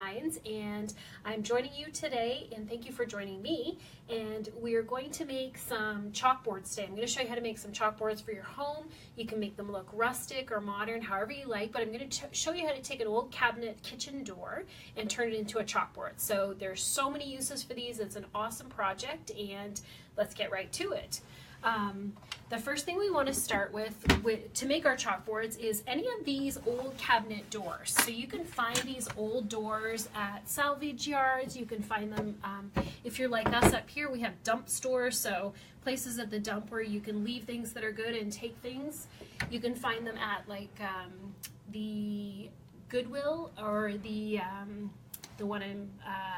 Hines, and I'm joining you today, and thank you for joining me. And we're going to make some chalkboards today. I'm going to show you how to make some chalkboards for your home. You can make them look rustic or modern, however you like, but I'm going to show you how to take an old cabinet kitchen door and turn it into a chalkboard. So there's so many uses for these. It's an awesome project, and let's get right to it. The first thing we want to start with to make our chalkboards is any of these old cabinet doors. So you can find these old doors at salvage yards. You can find them, if you're like us up here, we have dump stores, so places at the dump where you can leave things that are good and take things. You can find them at like the Goodwill or the one in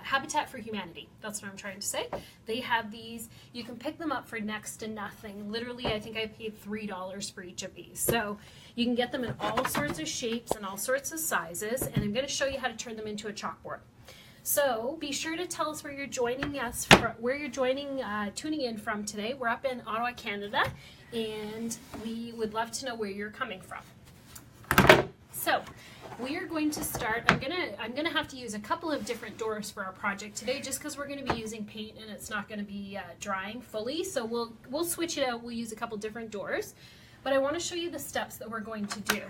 Habitat for Humanity. That's what I'm trying to say. They have these. You can pick them up for next to nothing. Literally, I think I paid $3 for each of these. So you can get them in all sorts of shapes and all sorts of sizes, and I'm going to show you how to turn them into a chalkboard. So be sure to tell us where you're joining us from, tuning in from today. We're up in Ottawa, Canada, and we would love to know where you're coming from. So we are going to start. I'm gonna have to use a couple of different doors for our project today, just because we're going to be using paint and it's not going to be drying fully. So we'll switch it out. We'll use a couple different doors, but I want to show you the steps that we're going to do.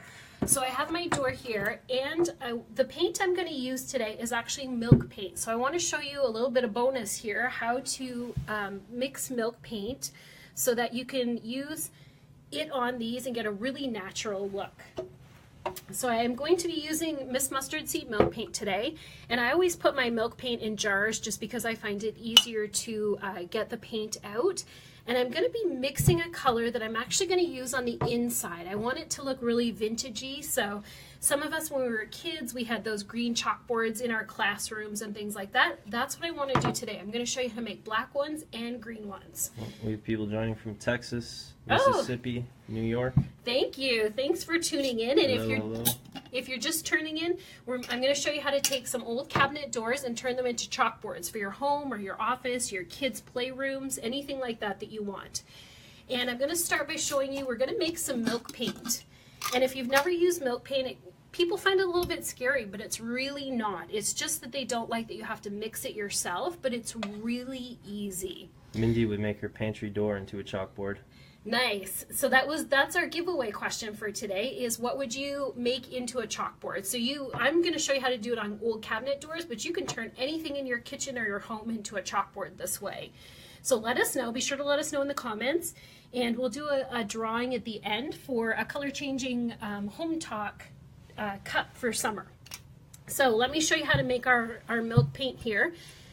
So I have my door here, and the paint I'm going to use today is actually milk paint. So I want to show you a little bit of bonus here, how to mix milk paint so that you can use it on these and get a really natural look. So I am going to be using Miss Mustard Seed milk paint today, and I always put my milk paint in jars just because I find it easier to get the paint out. And I'm going to be mixing a color that I'm actually going to use on the inside. I want it to look really vintagey. So some of us, when we were kids, we had those green chalkboards in our classrooms and things like that. That's what I want to do today. I'm going to show you how to make black ones and green ones. We have people joining from Texas, Mississippi, New York. Thank you. Thanks for tuning in. And Hello. If you're just turning in, I'm going to show you how to take some old cabinet doors and turn them into chalkboards for your home or your office, your kids' playrooms, anything like that that you want. And I'm going to start by showing you, we're going to make some milk paint. And if you've never used milk paint, people find it a little bit scary, but it's really not. It's just that they don't like that you have to mix it yourself, but it's really easy. Mindy would make her pantry door into a chalkboard. Nice. So that's our giveaway question for today, is what would you make into a chalkboard? So I'm going to show you how to do it on old cabinet doors, but you can turn anything in your kitchen or your home into a chalkboard this way. So let us know. Be sure to let us know in the comments, and we'll do a drawing at the end for a color changing Hometalk cup for summer. So let me show you how to make our milk paint here.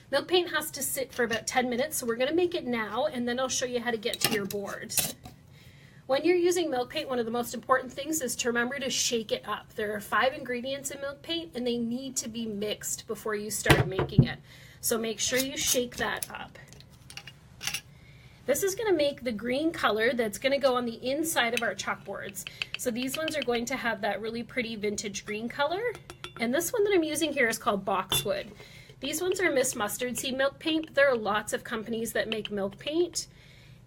Milk paint has to sit for about 10 minutes, so we're going to make it now, and then I'll show you how to get to your boards. When you're using milk paint, one of the most important things is to remember to shake it up. There are 5 ingredients in milk paint, and they need to be mixed before you start making it. So make sure you shake that up. This is going to make the green color that's going to go on the inside of our chalkboards. So these ones are going to have that really pretty vintage green color. And this one that I'm using here is called Boxwood. These ones are Miss Mustard Seed milk paint, but there are lots of companies that make milk paint.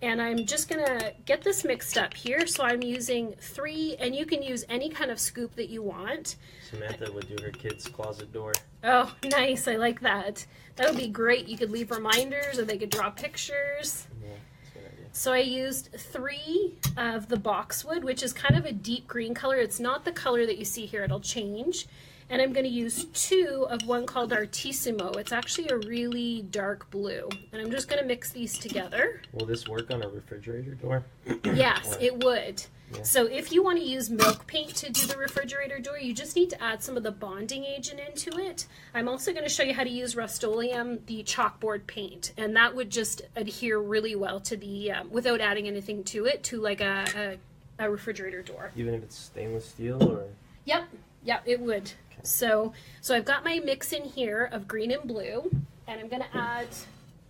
And I'm just going to get this mixed up here. So I'm using 3, and you can use any kind of scoop that you want. Samantha would do her kid's closet door. Oh, nice. I like that. That would be great. You could leave reminders, or they could draw pictures. Yeah, that's a good idea. So I used 3 of the Boxwood, which is kind of a deep green color. It's not the color that you see here. It'll change. And I'm going to use 2 of one called Artissimo. It's actually a really dark blue. And I'm just going to mix these together. Will this work on a refrigerator door? Yes, it would. Yeah. So if you want to use milk paint to do the refrigerator door, you just need to add some of the bonding agent into it. I'm also going to show you how to use Rust-Oleum, the chalkboard paint. And that would just adhere really well to the, without adding anything to it, to like a refrigerator door. Even if it's stainless steel, or? Yep, it would. So I've got my mix in here of green and blue, and I'm going to add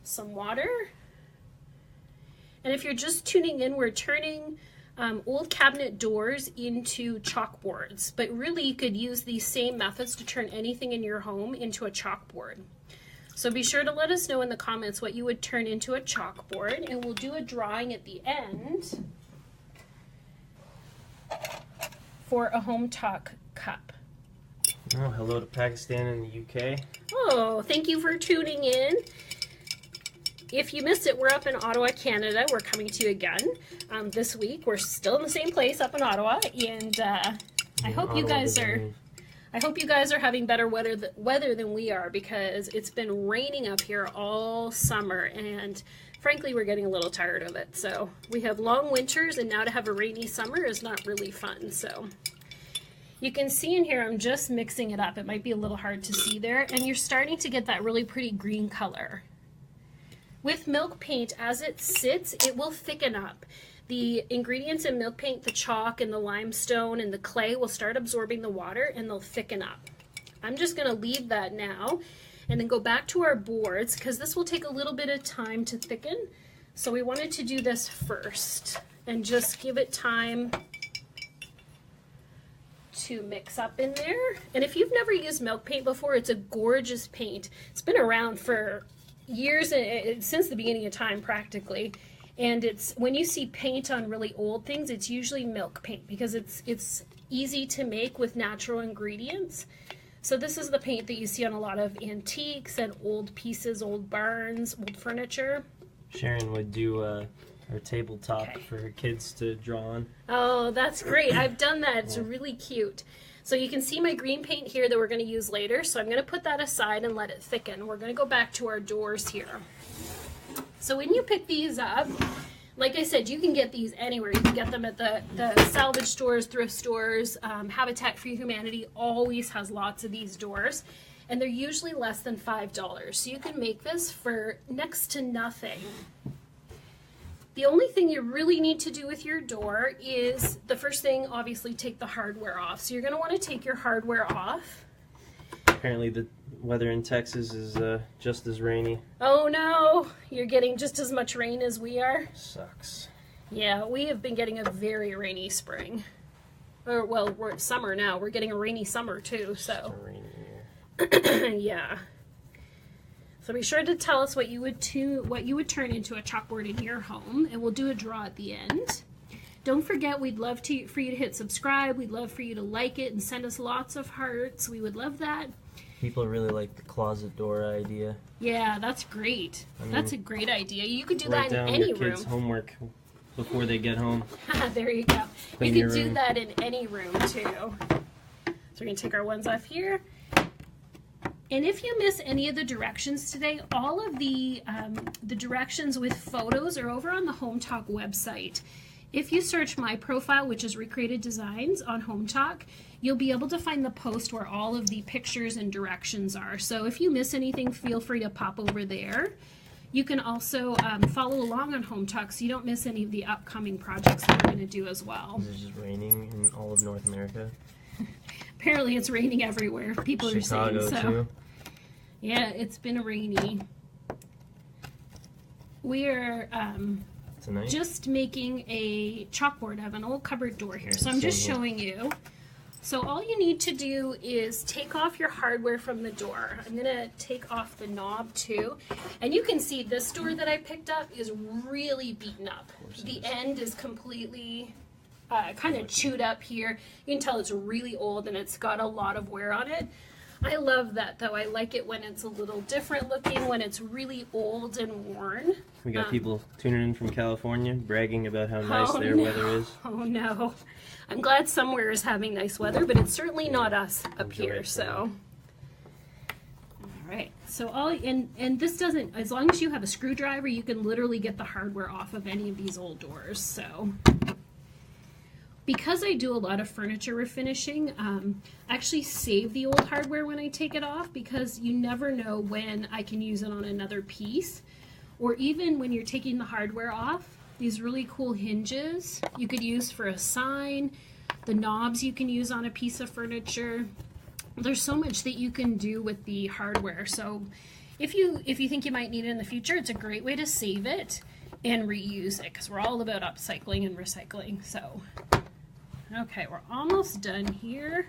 some water. And if you're just tuning in, we're turning old cabinet doors into chalkboards, but really you could use these same methods to turn anything in your home into a chalkboard. So be sure to let us know in the comments what you would turn into a chalkboard, and we'll do a drawing at the end for a Hometalk cup. Oh, hello to Pakistan and the UK. Oh, thank you for tuning in. If you missed it, we're up in Ottawa, Canada. We're coming to you again this week. We're still in the same place up in Ottawa, and I hope you guys are having better weather than we are, because it's been raining up here all summer, and frankly, we're getting a little tired of it. So we have long winters, and now to have a rainy summer is not really fun. So you can see in here, I'm just mixing it up. It might be a little hard to see there, and you're starting to get that really pretty green color. With milk paint, as it sits, it will thicken up. The ingredients in milk paint, the chalk and the limestone and the clay, will start absorbing the water and they'll thicken up. I'm just going to leave that now and then go back to our boards, because this will take a little bit of time to thicken. So we wanted to do this first and just give it time to mix up in there. And if you've never used milk paint before, it's a gorgeous paint. It's been around for years, since the beginning of time practically, and it's, when you see paint on really old things, it's usually milk paint, because it's easy to make with natural ingredients. So this is the paint that you see on a lot of antiques and old pieces, old barns, old furniture. Sharon would do her tabletop for her kids to draw on. Oh, that's great. I've done that. It's really cute. So you can see my green paint here that we're going to use later. So I'm going to put that aside and let it thicken. We're going to go back to our doors here. So when you pick these up, like I said, you can get these anywhere. You can get them at the salvage stores, thrift stores. Habitat for Humanity always has lots of these doors, and they're usually less than $5. So you can make this for next to nothing. The only thing you really need to do with your door is, the first thing, obviously, take the hardware off. So you're going to want to take your hardware off. Apparently the weather in Texas is just as rainy. Oh no, you're getting just as much rain as we are. Sucks. Yeah, we have been getting a very rainy spring. Or, well, we're at summer now. We're getting a rainy summer too, so. Yeah. So be sure to tell us what you would turn into a chalkboard in your home, and we'll do a draw at the end. Don't forget, we'd love for you to hit subscribe. We'd love for you to like it and send us lots of hearts. We would love that. People really like the closet door idea. Yeah, that's great. That's a great idder. You could do write that in down any your room. kids' homework before they get home. There you go. Clean You your could do room. that in any room too. So we're going to take our ones off here. And if you miss any of the directions today, all of the directions with photos are over on the Hometalk website. If you search my profile, which is Recreated Designs on Hometalk, you'll be able to find the post where all of the pictures and directions are. So if you miss anything, feel free to pop over there. You can also follow along on Hometalk so you don't miss any of the upcoming projects that we're going to do as well. Is it just raining in all of North America? Apparently it's raining everywhere, people are saying. Chicago So too? yeah, it's been rainy. We're Tonight? just making a chalkboard. I have an old cupboard door here, so I'm just showing you. So all you need to do is take off your hardware from the door. I'm gonna take off the knob too. And you can see this door that I picked up is really beaten up. The end is completely kind of chewed up here. You can tell it's really old and it's got a lot of wear on it. I love that though. I like it when it's a little different looking, when it's really old and worn. We got people tuning in from California bragging about how nice their weather is. Oh no. I'm glad somewhere is having nice weather, but it's certainly not us up Enjoy here, it, so. All right, so and this doesn't, as long as you have a screwdriver, you can literally get the hardware off of any of these old doors, so. Because I do a lot of furniture refinishing, I actually save the old hardware when I take it off, because you never know when I can use it on another piece. Or even when you're taking the hardware off, these really cool hinges you could use for a sign, the knobs you can use on a piece of furniture. There's so much that you can do with the hardware. So if you think you might need it in the future, it's a great way to save it and reuse it, because we're all about upcycling and recycling. So okay, we're almost done here.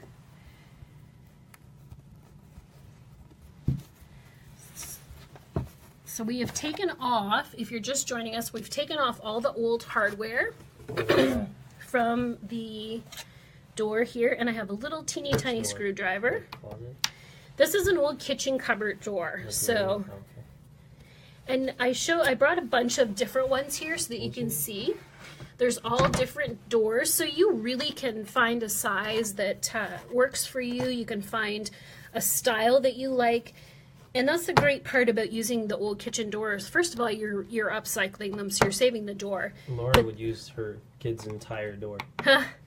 So we have taken off, if you're just joining us, we've taken off all the old hardware from the door here, and I have a little teeny tiny door? screwdriver. Closet? This is an old kitchen cupboard door. So, Okay. and I brought a bunch of different ones here so that you can see. There's all different doors, so you really can find a size that works for you. You can find a style that you like. And that's the great part about using the old kitchen doors. First of all, you're upcycling them, so you're saving the door. Laura would use her kid's entire door.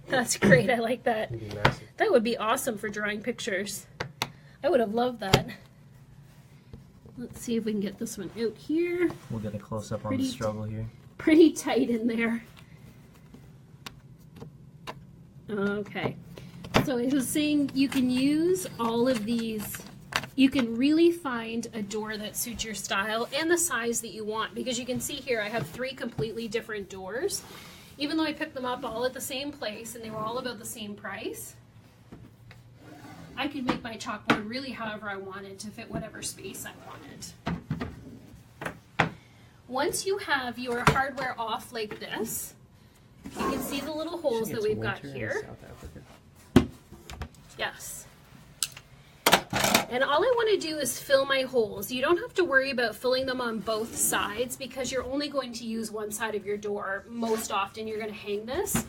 That's great. I like that. It'd be massive. That would be awesome for drawing pictures. I would have loved that. Let's see if we can get this one out here. We'll get a close-up on Pretty the struggle here. Pretty tight in there. Okay. So I was saying you can use all of these. You can really find a door that suits your style and the size that you want, because you can see here I have 3 completely different doors. Even though I picked them up all at the same place and they were all about the same price, I could make my chalkboard really however I wanted to fit whatever space I wanted. Once you have your hardware off like this, you can see the little holes that we've got here. Yes. And all I want to do is fill my holes. You don't have to worry about filling them on both sides because you're only going to use one side of your door. Most often you're going to hang this.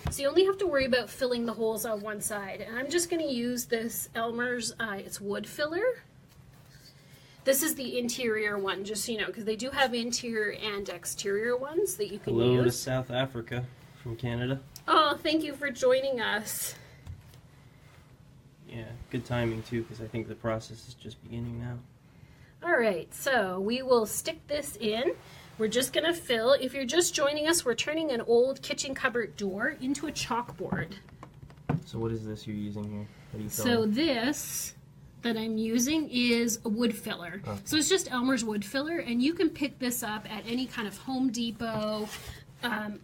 So you only have to worry about filling the holes on one side. And I'm just going to use this Elmer's, it's wood filler. This is the interior one, just so you know, because they do have interior and exterior ones that you can use. Hello to South Africa from Canada. Oh, thank you for joining us. Yeah, good timing too, because I think the process is just beginning now. All right, so we will stick this in. We're just gonna fill. If you're just joining us, we're turning an old kitchen cupboard door into a chalkboard. So what is this you're using here? What are you So filling? this that I'm using is a wood filler. Okay. So it's just Elmer's wood filler, and you can pick this up at any kind of Home Depot.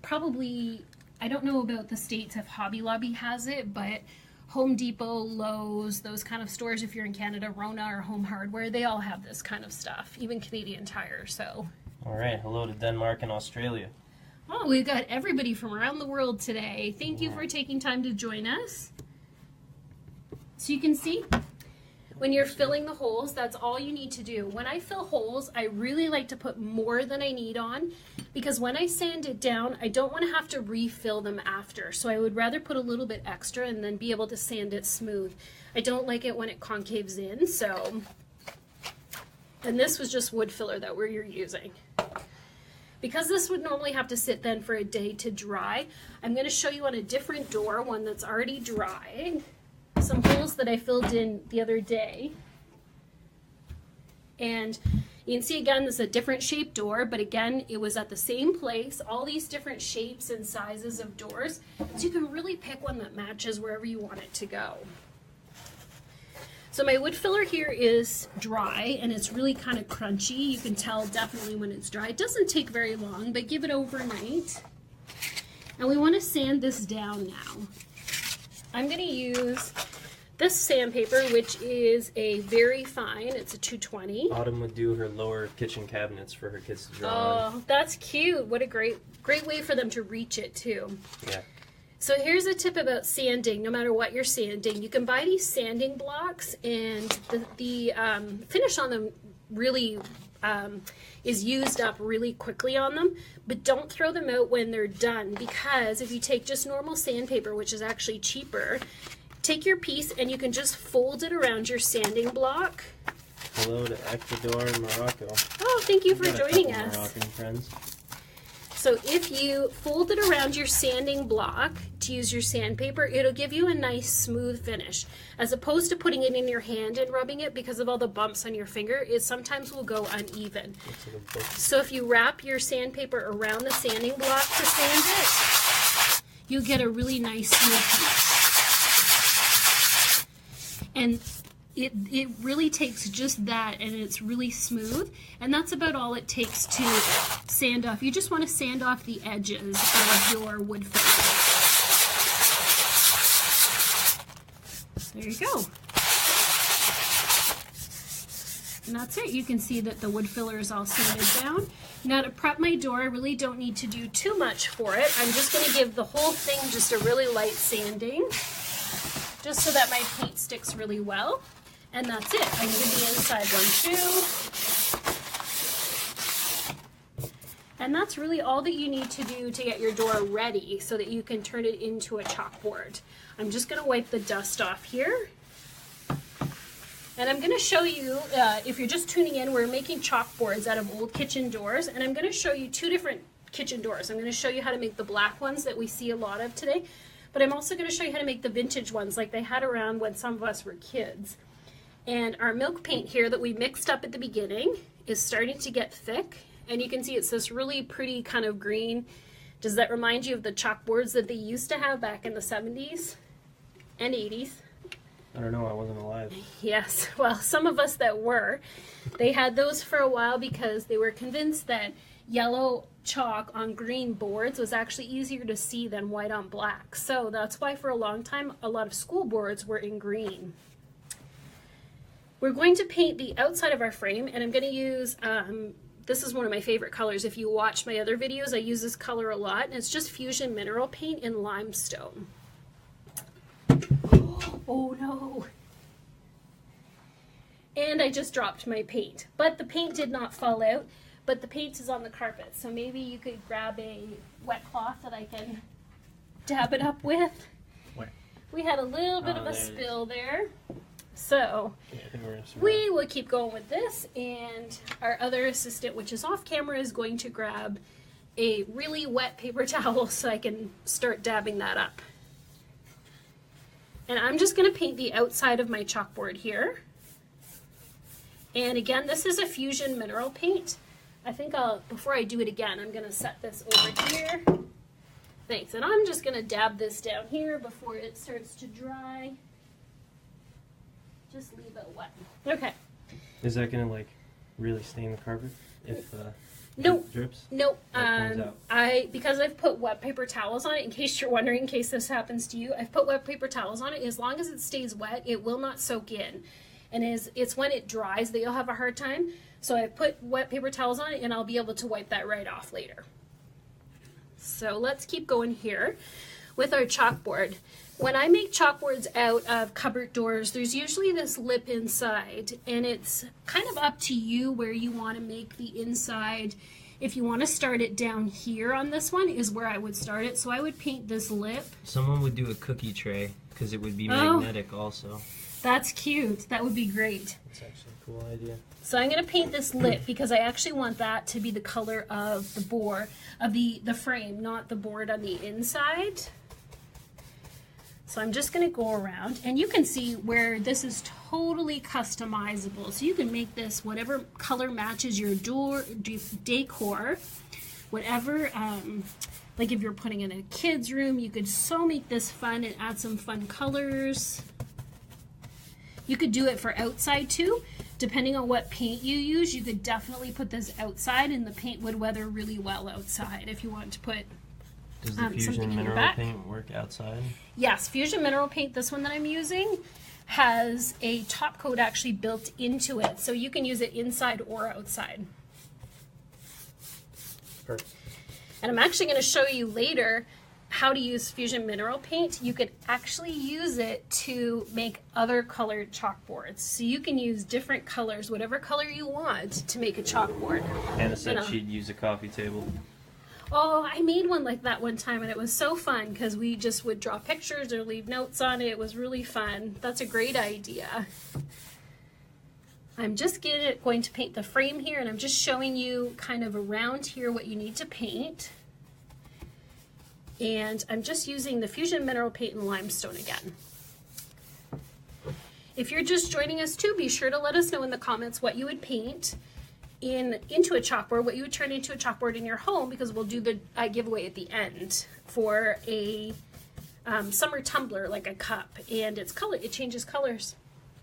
Probably, I don't know about the States if Hobby Lobby has it, but Home Depot, Lowe's, those kind of stores, if you're in Canada, Rona or Home Hardware, they all have this kind of stuff, even Canadian Tire. So, All right, hello to Denmark and Australia. oh, we've got everybody from around the world today. Thank you for taking time to join us. So you can see, when you're filling the holes, that's all you need to do. When I fill holes, I really like to put more than I need on, because when I sand it down, I don't want to have to refill them after. So I would rather put a little bit extra and then be able to sand it smooth. I don't like it when it concaves in, so. And this was just wood filler that we're using. Because this would normally have to sit then for a day to dry, I'm going to show you on a different door, one that's already dry. Some holes that I filled in the other day. And you can see again, this is a different shaped door, but again, it was at the same place, all these different shapes and sizes of doors. So you can really pick one that matches wherever you want it to go. So my wood filler here is dry, and it's really kind of crunchy. You can tell definitely when it's dry. It doesn't take very long, but give it overnight. And we want to sand this down now. I'm going to use this sandpaper, which is a very fine, it's a 220. Autumn would do her lower kitchen cabinets for her kids to draw on. Oh, that's cute. What a great way for them to reach it too. Yeah. So here's a tip about sanding, no matter what you're sanding. You can buy these sanding blocks, and the finish on them really is used up really quickly on them, but don't throw them out when they're done, because if you take just normal sandpaper, which is actually cheaper, take your piece and you can just fold it around your sanding block. Hello to Ecuador and Morocco. Oh, thank you for Got a joining couple us. Moroccan friends. So if you fold it around your sanding block to use your sandpaper, it'll give you a nice smooth finish. As opposed to putting it in your hand and rubbing it, because of all the bumps on your finger, it sometimes will go uneven. Looks like a book. So if you wrap your sandpaper around the sanding block to sand it, you get a really nice smooth piece. And it really takes just that, and it's really smooth, and that's about all it takes to sand off. You just want to sand off the edges of your wood filler. There you go. And that's it. You can see that the wood filler is all sanded down. Now to prep my door, I really don't need to do too much for it. I'm just going to give the whole thing just a really light sanding. just so that my paint sticks really well. And that's it. I did the inside one too. And that's really all that you need to do to get your door ready so that you can turn it into a chalkboard. I'm just going to wipe the dust off here. And I'm going to show you, if you're just tuning in, we're making chalkboards out of old kitchen doors. And I'm going to show you two different kitchen doors. I'm going to show you how to make the black ones that we see a lot of today. But I'm also going to show you how to make the vintage ones like they had around when some of us were kids. And our milk paint here that we mixed up at the beginning is starting to get thick. And you can see it's this really pretty kind of green. Does that remind you of the chalkboards that they used to have back in the 70s and 80s? I don't know, I wasn't alive. Yes, well, some of us that were, they had those for a while because they were convinced that yellow chalk on green boards was actually easier to see than white on black. So that's why for a long time a lot of school boards were in green. We're going to paint the outside of our frame, and I'm going to use, this is one of my favorite colors. If you watch my other videos, I use this color a lot, and it's just Fusion Mineral Paint in limestone. Oh no! And I just dropped my paint, but the paint did not fall out. But the paint is on the carpet, so maybe you could grab a wet cloth that I can dab it up with. Where? We had a little bit of a spill there. So we will keep going with this, and our other assistant, which is off camera, is going to grab a really wet paper towel so I can start dabbing that up. And I'm just going to paint the outside of my chalkboard here. And again, this is a Fusion Mineral Paint. I think before I do it again, I'm going to set this over here. Thanks. And I'm just going to dab this down here before it starts to dry. Just leave it wet. Okay. Is that going to like really stain the carpet if nope. it drips? Nope. Comes out? Because I've put wet paper towels on it, in case you're wondering, in case this happens to you, I've put wet paper towels on it. As long as it stays wet, it will not soak in. And it's when it dries that you'll have a hard time. So I put wet paper towels on it, and I'll be able to wipe that right off later. So let's keep going here with our chalkboard. When I make chalkboards out of cupboard doors, there's usually this lip inside, and it's kind of up to you where you want to make the inside. If you want to start it down here on this one is where I would start it. So I would paint this lip. Someone would do a cookie tray because it would be magnetic also. That's cute. That would be great. That's actually a cool idea. So I'm going to paint this lip because I actually want that to be the color of the board, of the frame, not the board on the inside. So I'm just going to go around, and you can see where this is totally customizable. So you can make this whatever color matches your door decor, whatever, like if you're putting in a kid's room, you could so make this fun and add some fun colors. You could do it for outside too. Depending on what paint you use, you could definitely put this outside, and the paint would weather really well outside if you want to put Does the Fusion Mineral Paint work outside? Yes, Fusion Mineral Paint, this one that I'm using, has a top coat actually built into it, so you can use it inside or outside. Perfect. And I'm actually going to show you later how to use Fusion Mineral Paint. You could actually use it to make other colored chalkboards. So you can use different colors, whatever color you want, to make a chalkboard. Hannah said she'd use a coffee table. Oh, I made one like that one time, and it was so fun because we just would draw pictures or leave notes on it. It was really fun. That's a great idea. I'm just going to paint the frame here, and I'm just showing you kind of around here what you need to paint. And I'm just using the Fusion Mineral Paint in limestone again. If you're just joining us too, be sure to let us know in the comments what you would paint into a chalkboard, what you would turn into a chalkboard in your home, because we'll do the giveaway at the end for a summer tumbler, like a cup, and it changes colors,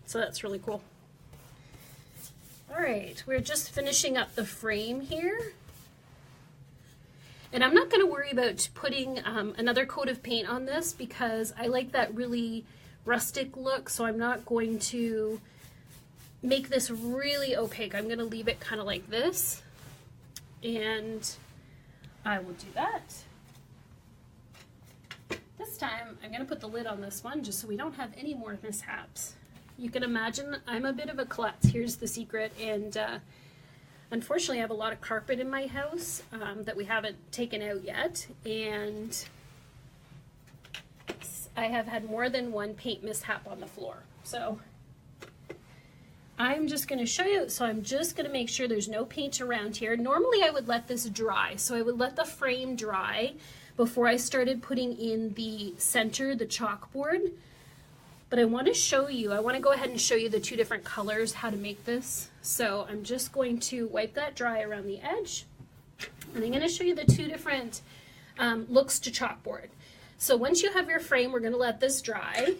so that's really cool. All right, we're just finishing up the frame here. And I'm not going to worry about putting another coat of paint on this because I like that really rustic look, so I'm not going to make this really opaque. I'm going to leave it kind of like this, and I will do that this time I'm going to put the lid on this one just so we don't have any more mishaps. You can imagine I'm a bit of a klutz. Here's the secret. And unfortunately, I have a lot of carpet in my house that we haven't taken out yet. And I have had more than one paint mishap on the floor. So I'm just going to show you. So I'm just going to make sure there's no paint around here. Normally I would let this dry. So I would let the frame dry before I started putting in the center, the chalkboard. But I want to show you, I want to go ahead and show you the two different colors, how to make this. So I'm just going to wipe that dry around the edge. And I'm going to show you the two different looks to chalkboard. So once you have your frame, we're going to let this dry.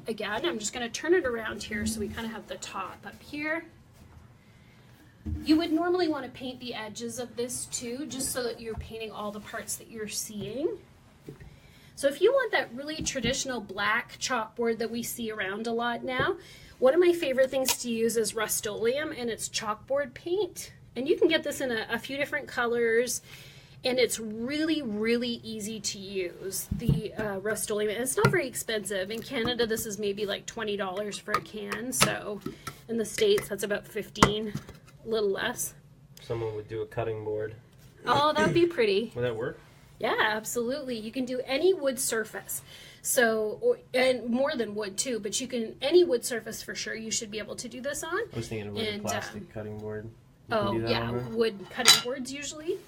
Again, I'm just going to turn it around here so we kind of have the top up here. You would normally want to paint the edges of this too, just so that you're painting all the parts that you're seeing. So if you want that really traditional black chalkboard that we see around a lot now, one of my favorite things to use is Rust-Oleum, and it's chalkboard paint. And you can get this in a few different colors, and it's really, really easy to use, the Rust-Oleum. And it's not very expensive. In Canada, this is maybe like $20 for a can. So in the States, that's about $15, a little less. Someone would do a cutting board. Oh, that would be pretty. Would that work? Yeah, absolutely. You can do any wood surface. So, and more than wood too, but you can, any wood surface for sure, you should be able to do this on. I was thinking of a plastic cutting board. Oh, yeah, wood cutting boards usually.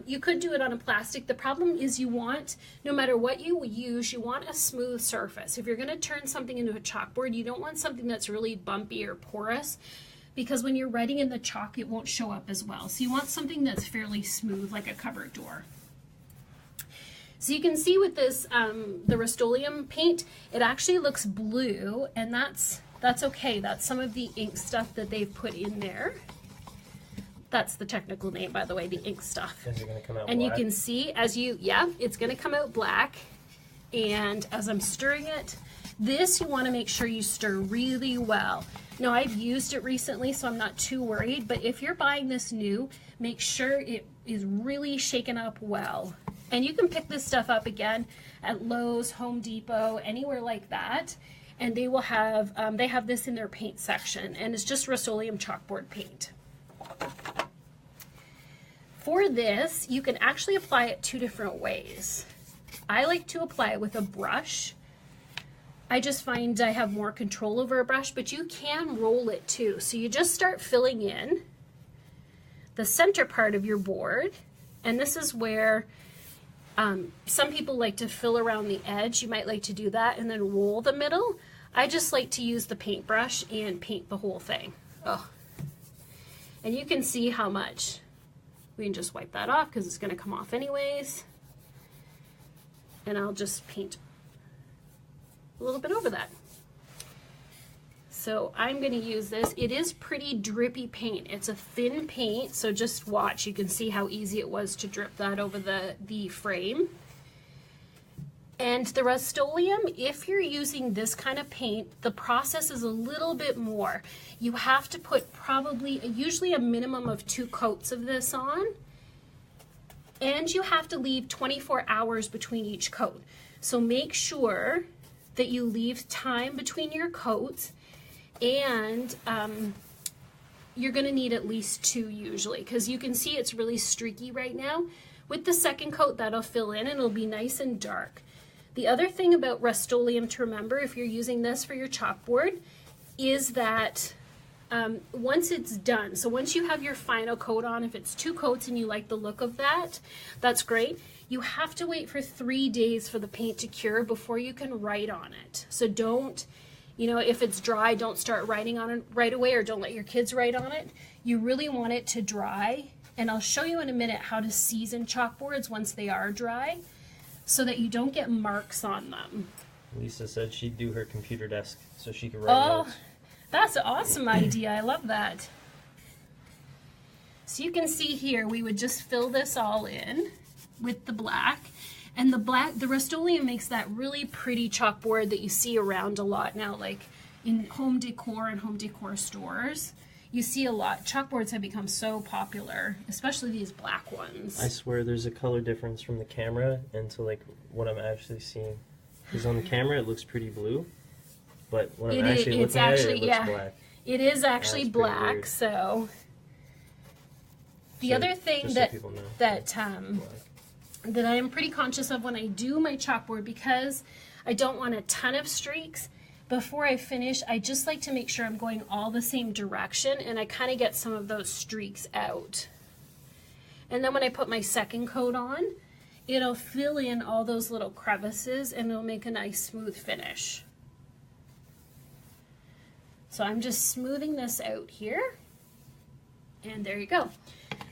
You could do it on a plastic. The problem is you want, no matter what you use, you want a smooth surface. If you're going to turn something into a chalkboard, you don't want something that's really bumpy or porous, because when you're writing in the chalk, it won't show up as well. So you want something that's fairly smooth, like a cupboard door. So you can see with this, the Rust-Oleum paint, it actually looks blue, and that's okay. That's some of the ink stuff that they've put in there. That's the technical name, by the way, the ink stuff. Is it going to come out and black? You can see yeah, it's going to come out black. And as I'm stirring it, this you want to make sure you stir really well. Now, I've used it recently, so I'm not too worried, but if you're buying this new, make sure it is really shaken up well. And you can pick this stuff up again at Lowe's, Home Depot, anywhere like that. And they will have, they have this in their paint section, and it's just Rust-Oleum chalkboard paint. For this, you can actually apply it two different ways. I like to apply it with a brush. I just find I have more control over a brush, but you can roll it too. So you just start filling in the center part of your board, and this is where some people like to fill around the edge. You might like to do that and then roll the middle. I just like to use the paintbrush and paint the whole thing. Oh. And you can see how much. We can just wipe that off because it's going to come off anyways. And I'll just paint a little bit over that. So I'm going to use this. It is pretty drippy paint. It's a thin paint, so just watch. You can see how easy it was to drip that over the frame. And the Rust-Oleum, if you're using this kind of paint, the process is a little bit more. You have to put usually a minimum of 2 coats of this on. And you have to leave 24 hours between each coat. So make sure that you leave time between your coats, and you're going to need at least 2 usually, because you can see it's really streaky right now. With the second coat, that'll fill in and it'll be nice and dark. The other thing about Rust-Oleum to remember if you're using this for your chalkboard is that once it's done, so once you have your final coat on, if it's 2 coats and you like the look of that, that's great. You have to wait for 3 days for the paint to cure before you can write on it. So don't, if it's dry, don't start writing on it right away, or don't let your kids write on it. You really want it to dry. And I'll show you in a minute how to season chalkboards once they are dry, so that you don't get marks on them. Lisa said she'd do her computer desk so she could write notes. That's an awesome idea. I love that. So you can see here, we would just fill this all in with the black. And the Rust-Oleum makes that really pretty chalkboard that you see around a lot now, like in home decor and home decor stores. You see a lot. Chalkboards have become so popular, especially these black ones. I swear there's a color difference from the camera and to like what I'm actually seeing. Because on the camera it looks pretty blue, but when I'm It's actually looking at it, it looks black. It is actually That's pretty black. weird. So the So, other thing just so that people know, that black. that I am pretty conscious of when I do my chalkboard, because I don't want a ton of streaks, before I finish, I just like to make sure I'm going all the same direction, and I kind of get some of those streaks out. And then when I put my second coat on, it'll fill in all those little crevices and it'll make a nice smooth finish. So I'm just smoothing this out here, and there you go.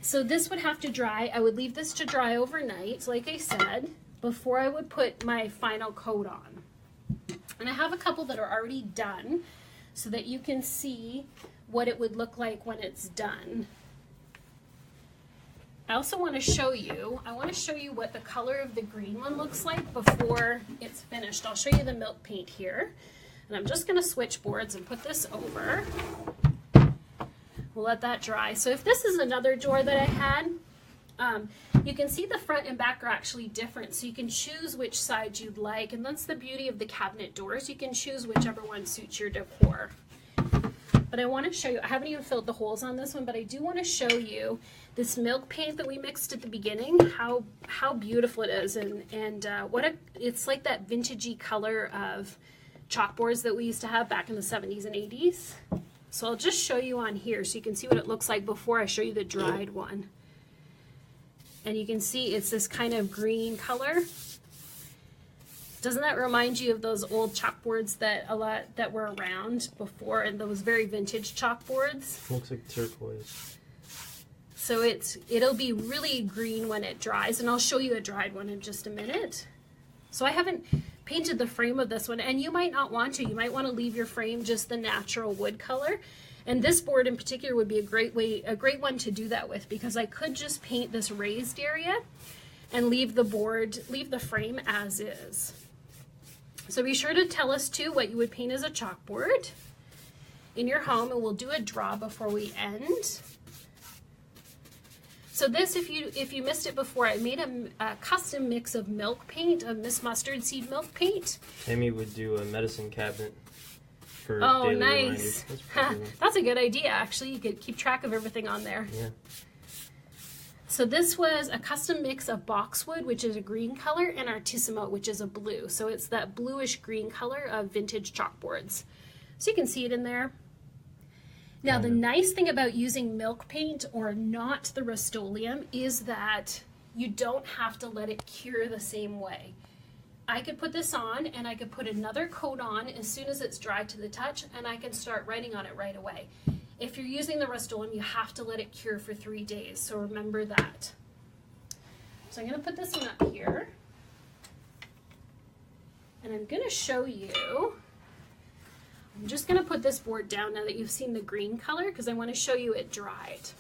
So this would have to dry. I would leave this to dry overnight, like I said, before I would put my final coat on. And I have a couple that are already done so that you can see what it would look like when it's done. I also want to show you, what the color of the green one looks like before it's finished. I'll show you the milk paint here. And I'm just going to switch boards and put this over. We'll let that dry. So if this is another door that I had, you can see the front and back are actually different. So you can choose which side you'd like. And that's the beauty of the cabinet doors. You can choose whichever one suits your decor. But I want to show you, I haven't even filled the holes on this one, but I do want to show you this milk paint that we mixed at the beginning, how beautiful it is. And it's like that vintagey color of chalkboards that we used to have back in the 70s and 80s. So I'll just show you on here so you can see what it looks like before I show you the dried one. And you can see it's this kind of green color. Doesn't that remind you of those old chalkboards that were around before, and those very vintage chalkboards? Looks like turquoise. So it'll be really green when it dries, and I'll show you a dried one in just a minute. So I haven't painted the frame of this one, and you might not want to. You might want to leave your frame just the natural wood color. And this board in particular would be a great one to do that with, because I could just paint this raised area and leave the frame as is. So be sure to tell us too what you would paint as a chalkboard in your home, and we'll do a draw before we end. So this, if you missed it before, I made a custom mix of milk paint, of Miss Mustard Seed milk paint. Amy would do a medicine cabinet for nice. daily reminders. That's a good idea, actually. You could keep track of everything on there. Yeah. So this was a custom mix of boxwood, which is a green color, and artissimo, which is a blue. So it's that bluish green color of vintage chalkboards. So you can see it in there. Now the nice thing about using milk paint or not the Rust-Oleum is that you don't have to let it cure the same way. I could put this on and I could put another coat on as soon as it's dry to the touch, and I can start writing on it right away. If you're using the Rust-Oleum, you have to let it cure for 3 days, so remember that. So I'm going to put this one up here, and I'm going to show you. I'm just going to put this board down now that you've seen the green color, because I want to show you it dried.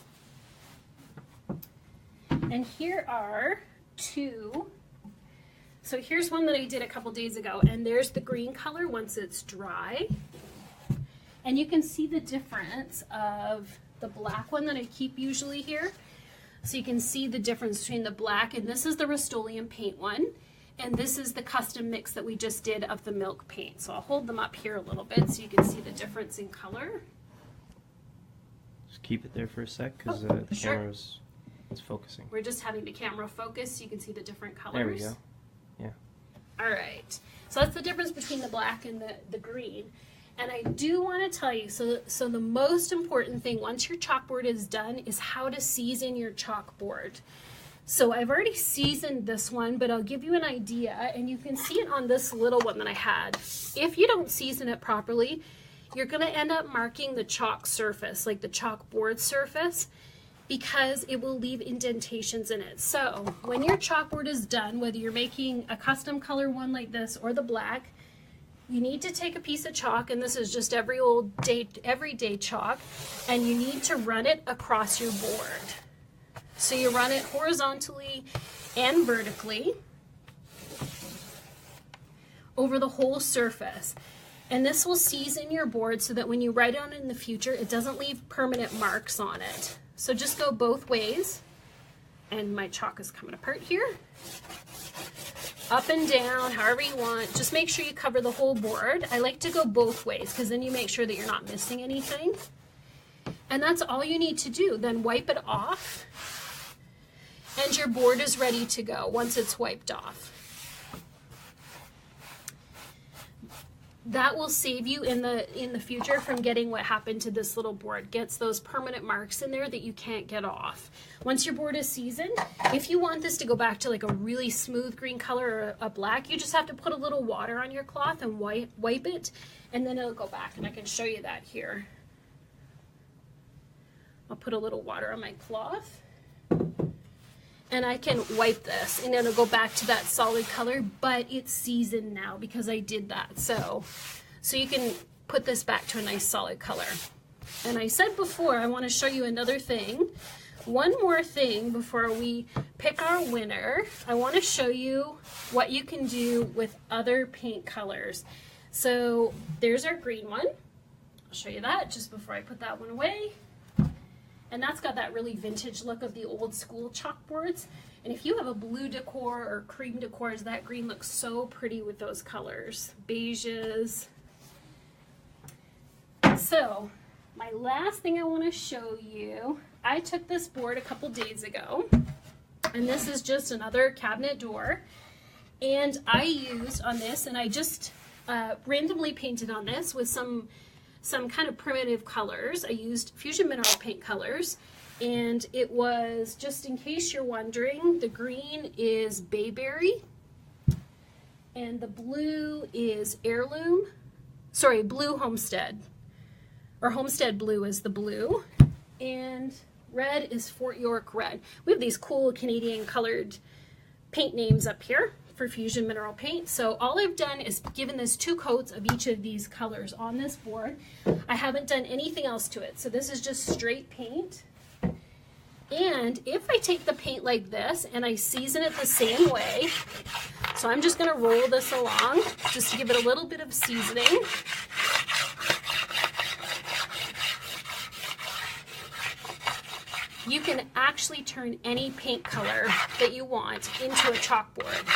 And here are two. So here's one that I did a couple days ago, and there's the green color once it's dry. And you can see the difference of the black one that I keep usually here. So you can see the difference between the black, and this is the Rust-Oleum paint one, and this is the custom mix that we just did of the milk paint. So I'll hold them up here a little bit so you can see the difference in color. Just keep it there for a sec, because Oh, the sure. camera's focusing. We're just having the camera focus so you can see the different colors. There we go. Yeah. All right, so that's the difference between the black and the green. And I do want to tell you, so the most important thing once your chalkboard is done is how to season your chalkboard. So I've already seasoned this one, but I'll give you an idea, and you can see it on this little one that I had. If you don't season it properly, you're going to end up marking the chalk surface, like the chalkboard surface, because it will leave indentations in it. So when your chalkboard is done, whether you're making a custom color one like this or the black, you need to take a piece of chalk, and this is just everyday chalk, and you need to run it across your board. So you run it horizontally and vertically over the whole surface. And this will season your board so that when you write on it in the future, it doesn't leave permanent marks on it. So just go both ways. And my chalk is coming apart here. up and down, however you want. Just make sure you cover the whole board. I like to go both ways because then you make sure that you're not missing anything. And that's all you need to do. Then wipe it off and your board is ready to go once it's wiped off. That will save you in the future from getting what happened to this little board. Gets those permanent marks in there that you can't get off. Once your board is seasoned, if you want this to go back to like a really smooth green color or a black, you just have to put a little water on your cloth and wipe it, and then it'll go back. And I can show you that here. I'll put a little water on my cloth. And I can wipe this and it'll go back to that solid color, but it's seasoned now because I did that. So you can put this back to a nice solid color. And I said before, I want to show you another thing. One more thing before we pick our winner. I want to show you what you can do with other paint colors. So there's our green one. I'll show you that just before I put that one away. And that's got that really vintage look of the old school chalkboards. And if you have a blue decor or cream decors, that green looks so pretty with those colors. Beiges. So my last thing I want to show you, I took this board a couple days ago. And this is just another cabinet door. And I used on this, and I just randomly painted on this with some kind of primitive colors. I used Fusion Mineral Paint colors, and it was, just in case you're wondering, the green is Bayberry, and the blue is Heirloom, sorry, Blue Homestead, or Homestead Blue is the blue, and red is Fort York Red. We have these cool Canadian colored paint names up here for Fusion Mineral Paint. So all I've done is given this 2 coats of each of these colors on this board. I haven't done anything else to it. So this is just straight paint. And if I take the paint like this and I season it the same way, so I'm just gonna roll this along just to give it a little bit of seasoning. You can actually turn any paint color that you want into a chalkboard.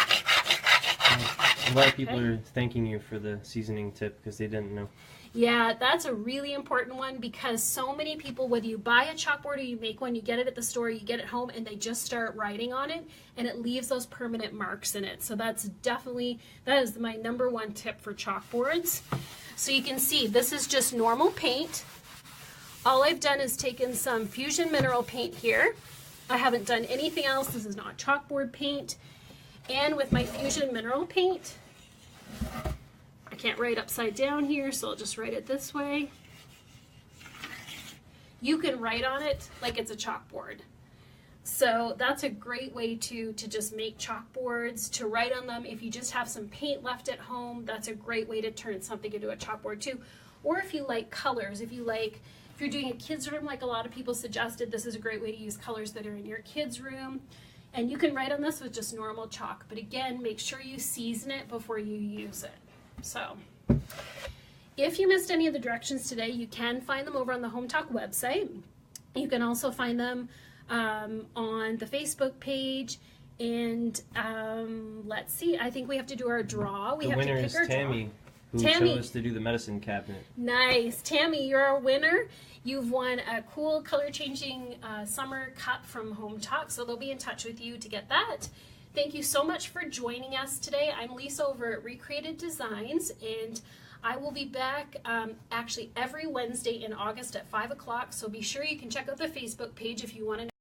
A lot of people are thanking you for the seasoning tip because they didn't know. Yeah, that's a really important one because so many people, whether you buy a chalkboard or you make one, you get it at the store, you get it home, and they just start writing on it, and it leaves those permanent marks in it. So that is my #1 tip for chalkboards. So you can see this is just normal paint. All I've done is taken some Fusion Mineral Paint here. I haven't done anything else. This is not chalkboard paint. And with my Fusion Mineral Paint, I can't write upside down here, so I'll just write it this way. You can write on it like it's a chalkboard. So that's a great way to just make chalkboards, to write on them. If you just have some paint left at home, that's a great way to turn something into a chalkboard too. Or if you like colors, if you're doing a kid's room, like a lot of people suggested, this is a great way to use colors that are in your kid's room. And you can write on this with just normal chalk. But again, make sure you season it before you use it. So if you missed any of the directions today, you can find them over on the Hometalk website. You can also find them on the Facebook page. And let's see, I think we have to do our draw. The winner is Tammy, who chose to do the medicine cabinet. Nice. Tammy, you're our winner. You've won a cool color changing summer cup from Hometalk, so they'll be in touch with you to get that. Thank you so much for joining us today. I'm Lisa over at Recreated Designs, and I will be back actually every Wednesday in August at 5 o'clock, so be sure you can check out the Facebook page if you want to know